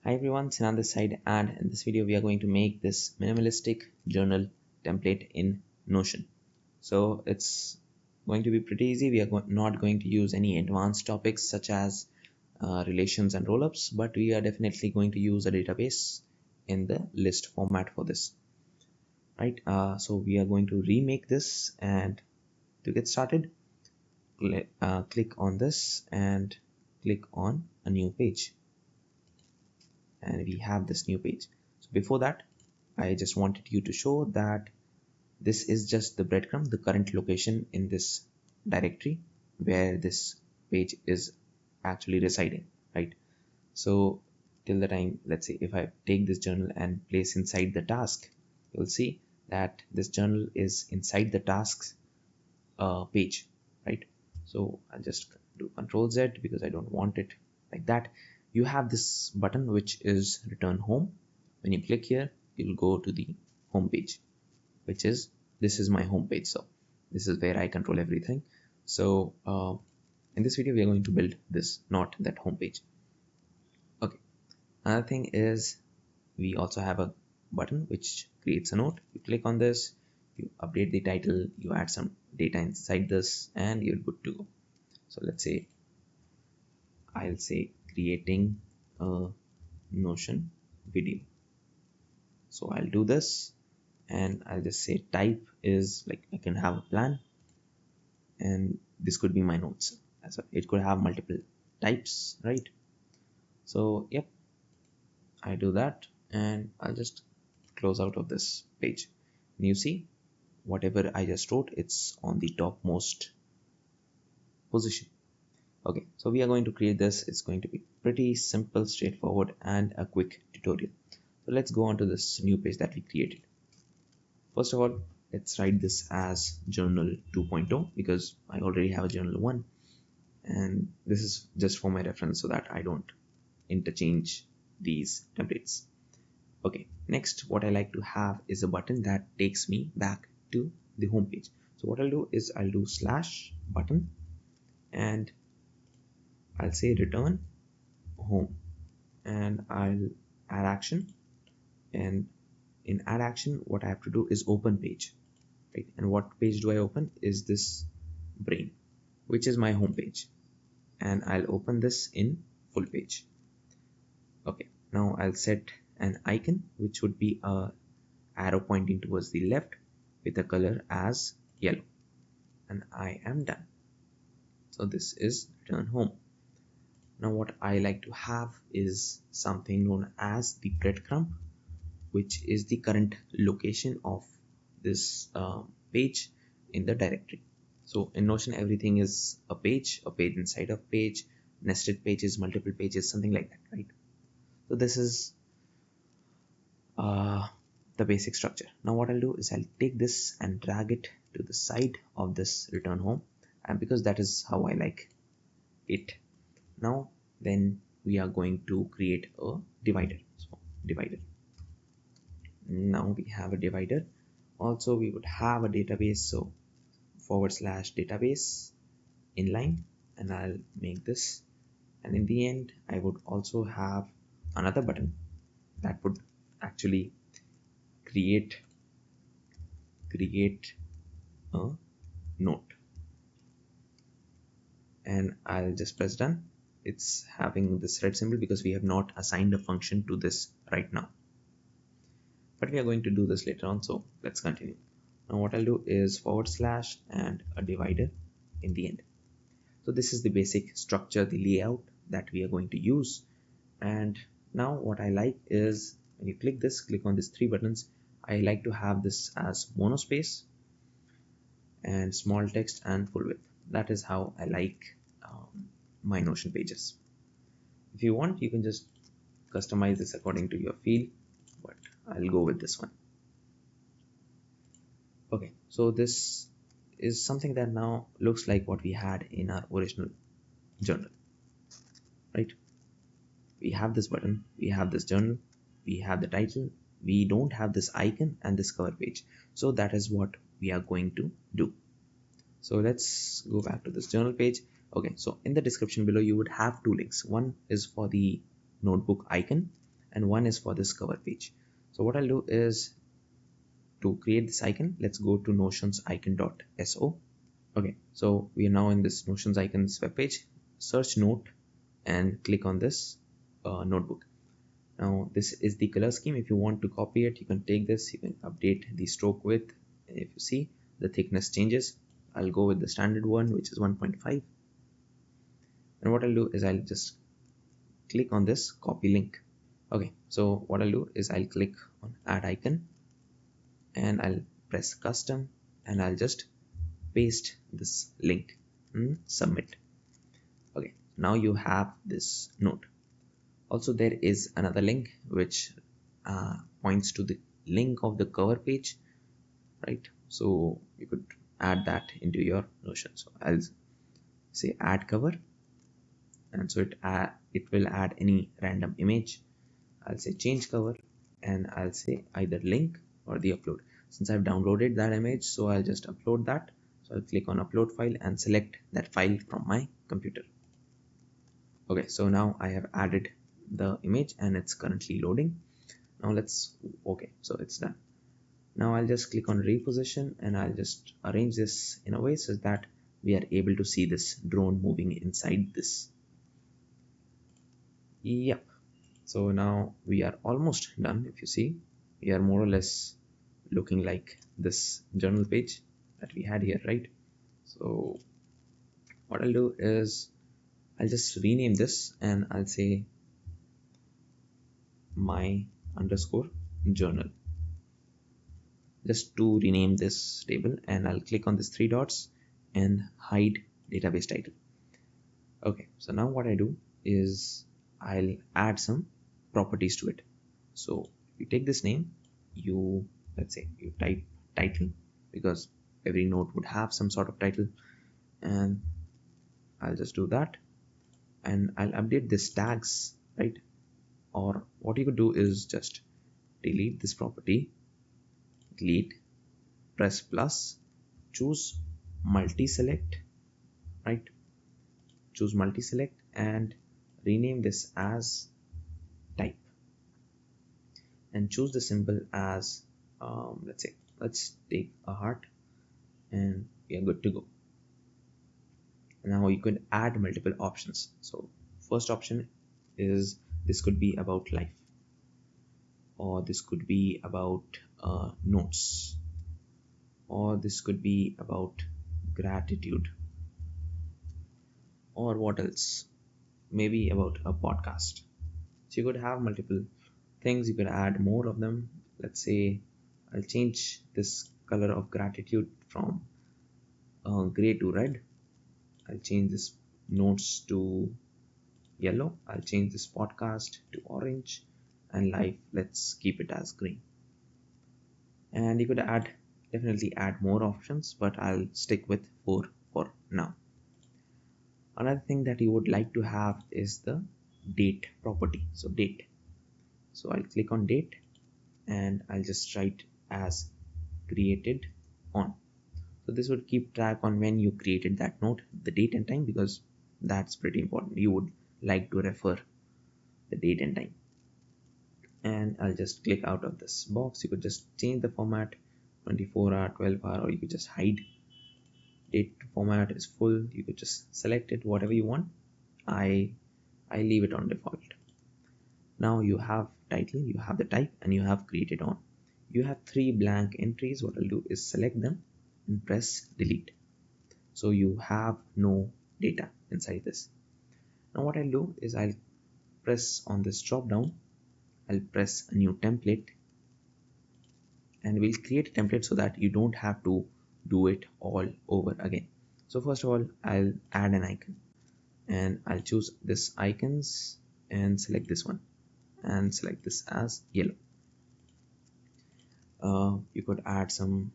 Hi everyone, Senan this side, and in this video we are going to make this minimalistic journal template in Notion. So it's going to be pretty easy. We are not going to use any advanced topics such as relations and rollups, but we are definitely going to use a database in the list format for this. Right, so we are going to remake this, and to get started, click on this and click on a new page. And we have this new page. So before that, I just wanted you to show that this is just the breadcrumb, the current location in this directory where this page is actually residing, right? So till the time, let's say if I take this journal and place inside the task, you'll see that this journal is inside the tasks page, right? So I'll just do Control Z because I don't want it like that. You have this button which is return home. When you click here, you'll go to the home page, which is this is my home page. So this is where I control everything. So in this video we are going to build this, not that home page. Okay, another thing is we also have a button which creates a note. You click on this, you update the title, you add some data inside this, and you're good to go. So let's say I'll say creating a Notion video. So I'll do this and I'll just say type is like I can have a plan, and this could be my notes as well. It could have multiple types, right? So yep, I do that and I'll just close out of this page. And you see whatever I just wrote, it's on the topmost position. Okay, so we are going to create this. It's going to be pretty simple, straightforward, and a quick tutorial. So let's go on to this new page that we created. First of all, let's write this as journal 2.0 because I already have a journal 1, and this is just for my reference so that I don't interchange these templates. Okay, next what I like to have is a button that takes me back to the home page. So what I'll do is I'll do /button and I'll say return home, and I'll add action, and in add action what I have to do is open page, right? And what page do I open is this brain, which is my home page, and I'll open this in full page. Okay, now I'll set an icon which would be a arrow pointing towards the left with a color as yellow, and I am done. So this is return home. Now what I like to have is something known as the breadcrumb, which is the current location of this page in the directory. So in Notion, everything is a page inside a page, nested pages, multiple pages, something like that, right? So this is the basic structure. Now what I'll do is I'll take this and drag it to the side of this return home, and because that is how I like it. Now then we are going to create a divider. So divider. Now we have a divider. Also we would have a database, so /database inline, and I'll make this, and in the end I would also have another button that would actually create a note, and I'll just press done. It's having this red symbol because we have not assigned a function to this right now, but we are going to do this later on. So let's continue. Now what I'll do is / and a divider in the end. So this is the basic structure, the layout that we are going to use. And now what I like is when you click on these 3 buttons, I like to have this as monospace and small text and full width. That is how I like my Notion pages. If you want, you can just customize this according to your feel, but I'll go with this one. Okay, so this is something that now looks like what we had in our original journal, right? We have this button, we have this journal, we have the title, we don't have this icon and this cover page. So that is what we are going to do. So let's go back to this journal page. Okay, so in the description below you would have 2 links. One is for the notebook icon and one is for this cover page. So what I'll do is, to create this icon, let's go to notions icon.so. Okay, so we are now in this notions icons webpage. Search note and click on this notebook. Now this is the color scheme. If you want to copy it, you can take this, you can update the stroke width. If you see, the thickness changes. I'll go with the standard one, which is 1.5. And what I'll do is I'll just click on this copy link. Okay, so what I'll do is I'll click on add icon and I'll press custom and I'll just paste this link and submit. Okay, now you have this note. Also, there is another link which points to the link of the cover page, right? So you could add that into your Notion. So I'll say add cover, and so it will add any random image. I'll say change cover, and I'll say either link or the upload. Since I've downloaded that image, so I'll just upload that. So I'll click on upload file and select that file from my computer. Okay, so now I have added the image and it's currently loading. Now okay, so it's done. Now I'll just click on reposition and I'll just arrange this in a way so that we are able to see this drone moving inside this. Yep. So now we are almost done. If you see, we are more or less looking like this journal page that we had here, right? So what I'll do is I'll just rename this and I'll say my underscore journal, just to rename this table, and I'll click on this three dots and hide database title. Okay, so now what I do is I'll add some properties to it. So you take this name, let's say you type title, because every note would have some sort of title, and I'll just do that, and I'll update this tags, right? Or what you could do is just delete this property, delete, press plus, choose multi-select, right? Choose multi-select and rename this as type, and choose the symbol as let's take a heart, and we are good to go. Now you could add multiple options. So first option is, this could be about life, or this could be about notes, or this could be about gratitude, or what else, maybe about a podcast. So you could have multiple things, you could add more of them. Let's say I'll change this color of gratitude from gray to red. I'll change this notes to yellow. I'll change this podcast to orange, and life, let's keep it as green. And you could definitely add more options, but I'll stick with 4 for now. Another thing that you would like to have is the date property. So date, so I'll click on date and I'll just write as created on. So this would keep track on when you created that note, the date and time, because that's pretty important. You would like to refer the date and time. And I'll just click out of this box. You could just change the format, 24-hour, 12-hour, or you could just hide. Date format is full. You could just select it, whatever you want. I leave it on default. Now you have title, you have the type, and you have created on. You have 3 blank entries. What I'll do is select them and press delete. So you have no data inside this. Now what I'll do is I'll press on this drop down. I'll press a new template, and we'll create a template so that you don't have to do it all over again. So first of all, I'll add an icon, and I'll choose this icons and select this one and select this as yellow. You could add some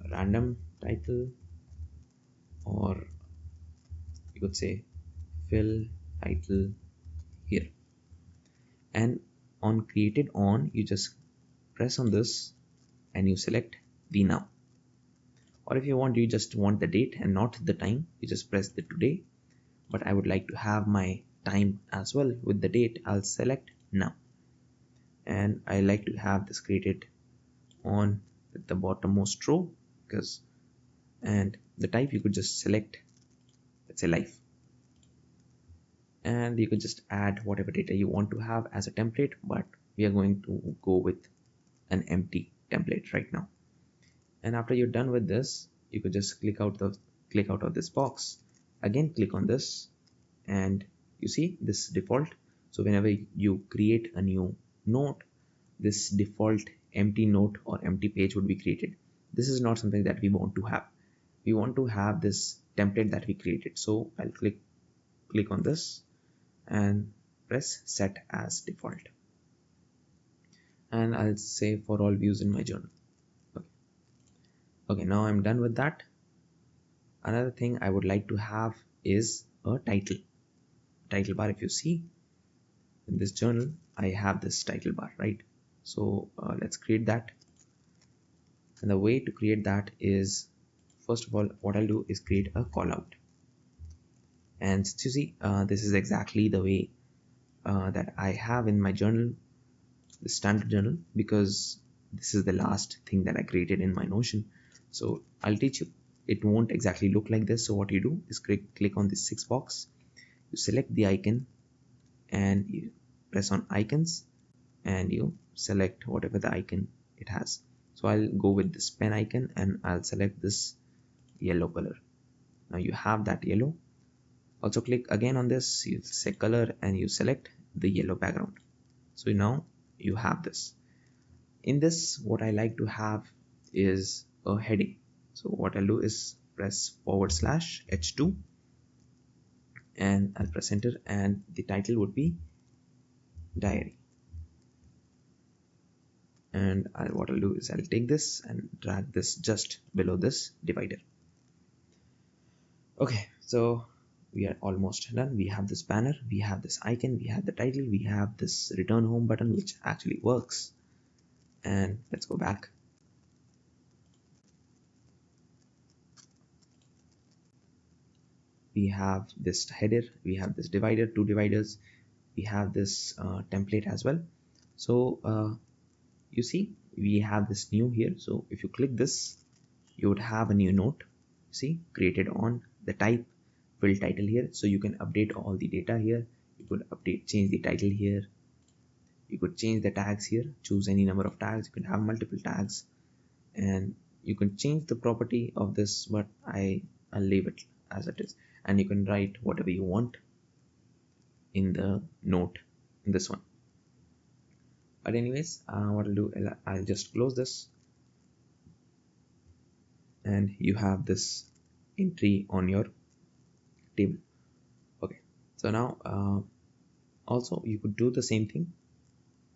random title, or you could say fill title here, and on created on, you just press on this and you select the now. Or if you just want the date and not the time, you just press the today. But I would like to have my time as well with the date. I'll select now. and I like to have this created on the bottommost row, because, and the type you could just select, let's say life, and you could just add whatever data you want to have as a template, but we are going to go with an empty template right now. And after you're done with this, you could just click out of this box, again click on this, and you see this default. So whenever you create a new note, this default empty note or empty page would be created. This is not something that we want to have. We want to have this template that we created. So I'll click on this and press set as default, and I'll say for all views in my journal. Okay, now I'm done with that. Another thing I would like to have is a title bar. If you see in this journal, I have this title bar, right? So let's create that. And the way to create that is, first of all, what I'll do is create a call out. And you see, this is exactly the way that I have in my journal, the standard journal, because this is the last thing that I created in my Notion. So I'll teach you. It won't exactly look like this. So what you do is click on this 6 box, you select the icon, and you press on icons, and you select whatever the icon it has. So I'll go with this pen icon, and I'll select this yellow color. Now you have that yellow. Also click again on this, you say color, and you select the yellow background. So now you have this. In this, what I like to have is a heading. So what I'll do is press /H2, and I'll press enter, and the title would be diary. And what I'll do is I'll take this and drag this just below this divider. Okay, so we are almost done. We have this banner, we have this icon, we have the title, we have this return home button, which actually works. And let's go back. We have this header, we have this divider, 2 dividers, we have this template as well. So you see, we have this new here. So if you click this, you would have a new note, see, created on the type field title here. So you can update all the data here. You could change the title here. You could change the tags here, choose any number of tags. You can have multiple tags, and you can change the property of this, but I'll leave it as it is. And you can write whatever you want in the note in this one. But anyways, what I'll do, I'll just close this, and you have this entry on your table. Okay, so now also you could do the same thing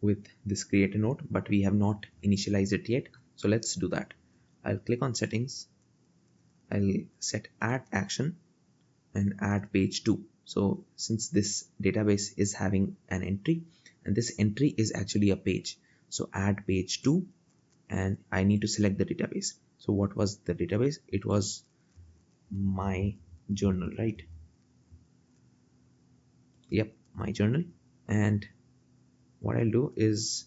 with this create a note, but we have not initialized it yet. So let's do that. I'll click on settings, I'll set add action and add page 2. So since this database is having an entry, and this entry is actually a page, so add page 2, and I need to select the database. So what was the database? It was my journal, right? Yep, my journal. And what I'll do is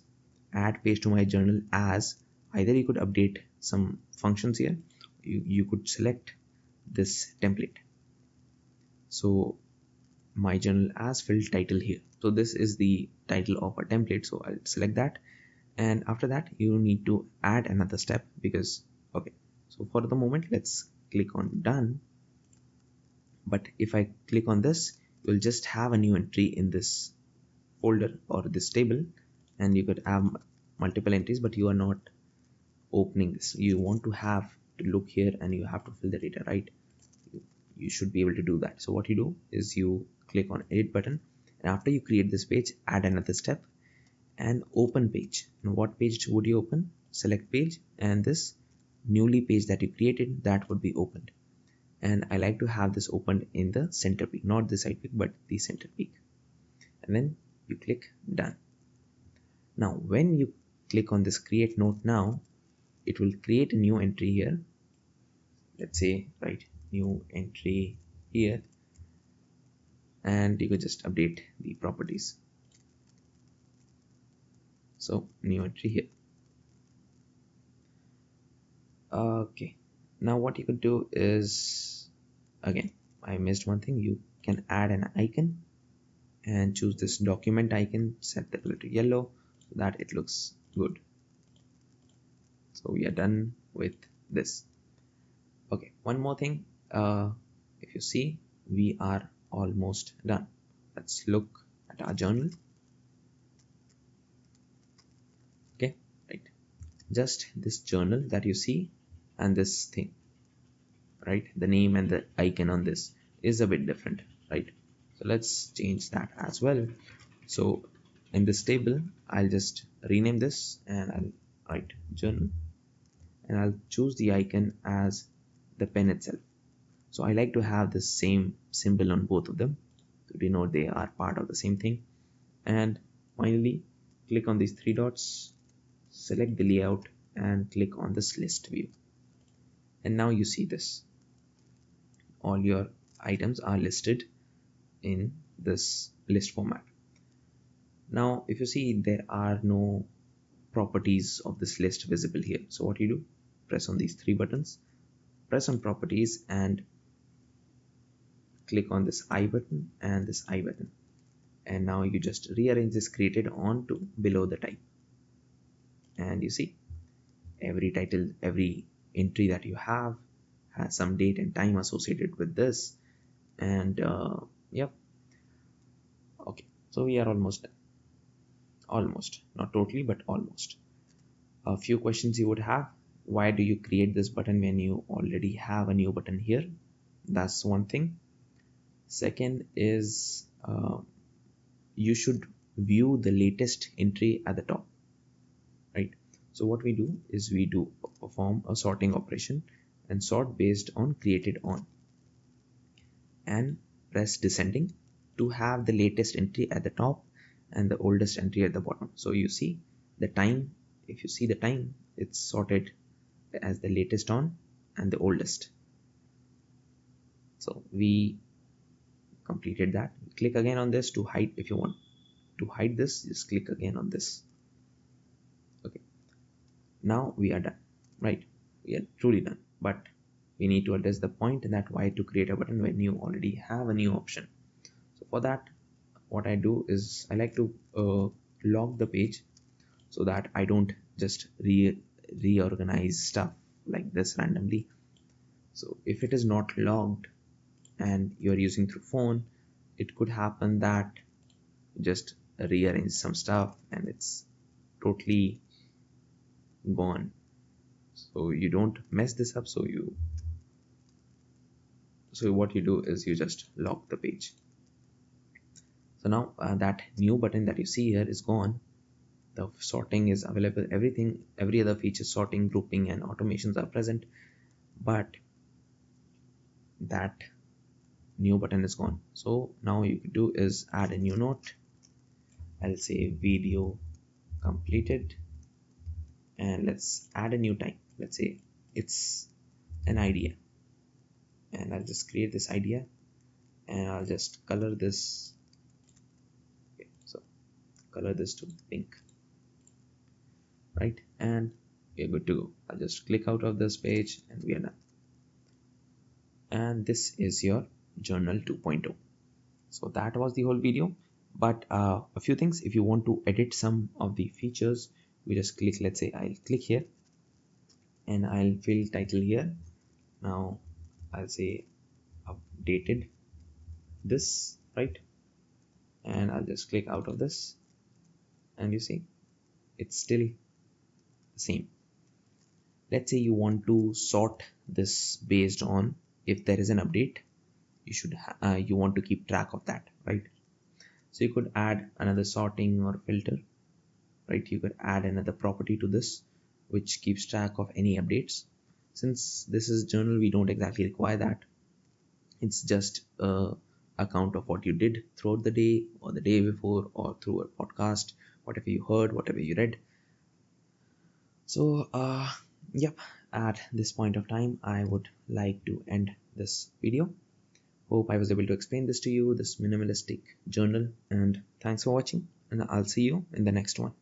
add page to my journal as, either you could update some functions here, you could select this template. So my journal as field title here. So this is the title of a template, so I'll select that. And after that, you need to add another step, because okay, so for the moment, let's click on done. But if I click on this, you'll just have a new entry in this folder or this table, and you could have multiple entries, but you are not opening this. You want to have to look here, and you have to fill the data, right? You should be able to do that. So what you do is you click on edit button, and after you create this page, add another step and open page. And what page would you open? Select page, and this newly page that you created, that would be opened. And I like to have this opened in the center peak, not the side peak, but the center peak. And then you click done. Now when you click on this create note, now it will create a new entry here. Let's say write new entry here, and you could just update the properties. So new entry here. Okay, now what you could do is, again, I missed one thing. You can add an icon and choose this document icon, set the color to yellow so that it looks good. So we are done with this. Okay, one more thing. If you see, we are almost done. Let's look at our journal. Okay, right. Just this journal that you see and this thing, right? The name and the icon on this is a bit different, right? So let's change that as well. So in this table, I'll just rename this and I'll write journal, and I'll choose the icon as the pen itself. So I like to have the same symbol on both of them to denote they are part of the same thing. And finally, click on these three dots, select the layout and click on this list view. And now you see this. All your items are listed in this list format. Now, if you see, there are no properties of this list visible here. So what you do, press on these three buttons, press on properties and click on this I button and this I button. And now you just rearrange this created on to below the type. And you see, every title, every entry that you have has some date and time associated with this. And yep. Okay, so we are almost done. Almost, not totally, but almost. A few questions you would have. Why do you create this button when you already have a new button here? That's one thing. Second is you should view the latest entry at the top, right? So what we do is we do perform a sorting operation and sort based on created on, and press descending to have the latest entry at the top and the oldest entry at the bottom. So you see the time, if you see the time, it's sorted as the latest on and the oldest. So we completed that. Click again on this to hide. If you want to hide this, just click again on this. Okay, now we are done, right? We are truly done, but we need to address the point that why to create a button when you already have a new option. So for that, what I do is I like to log the page so that I don't just reorganize stuff like this randomly. So if it is not logged and you're using through phone, it could happen that you just rearrange some stuff and it's totally gone. So you don't mess this up. So what you do is you just lock the page. So now that new button that you see here is gone. The sorting is available, everything, every other feature, sorting, grouping and automations are present, but that new button is gone. So now you could do is add a new note. I'll say video completed, and let's add a new type. Let's say it's an idea, and I'll just create this idea and I'll just color this. Okay, so color this to pink, right? And we're good to go. I'll just click out of this page and we are done. And this is your journal 2.0. So that was the whole video, but a few things. If you want to edit some of the features, we just click, let's say I'll click here and I'll fill title here. Now I'll say updated this, right? And I'll just click out of this and you see it's still the same. Let's say you want to sort this based on if there is an update, you want to keep track of that, right? So you could add another sorting or filter, right? You could add another property to this which keeps track of any updates. Since this is journal, we don't exactly require that. It's just a account of what you did throughout the day or the day before or through a podcast, whatever you heard, whatever you read. So yep, at this point of time I would like to end this video. Hope I was able to explain this to you, this minimalistic journal, and thanks for watching, and I'll see you in the next one.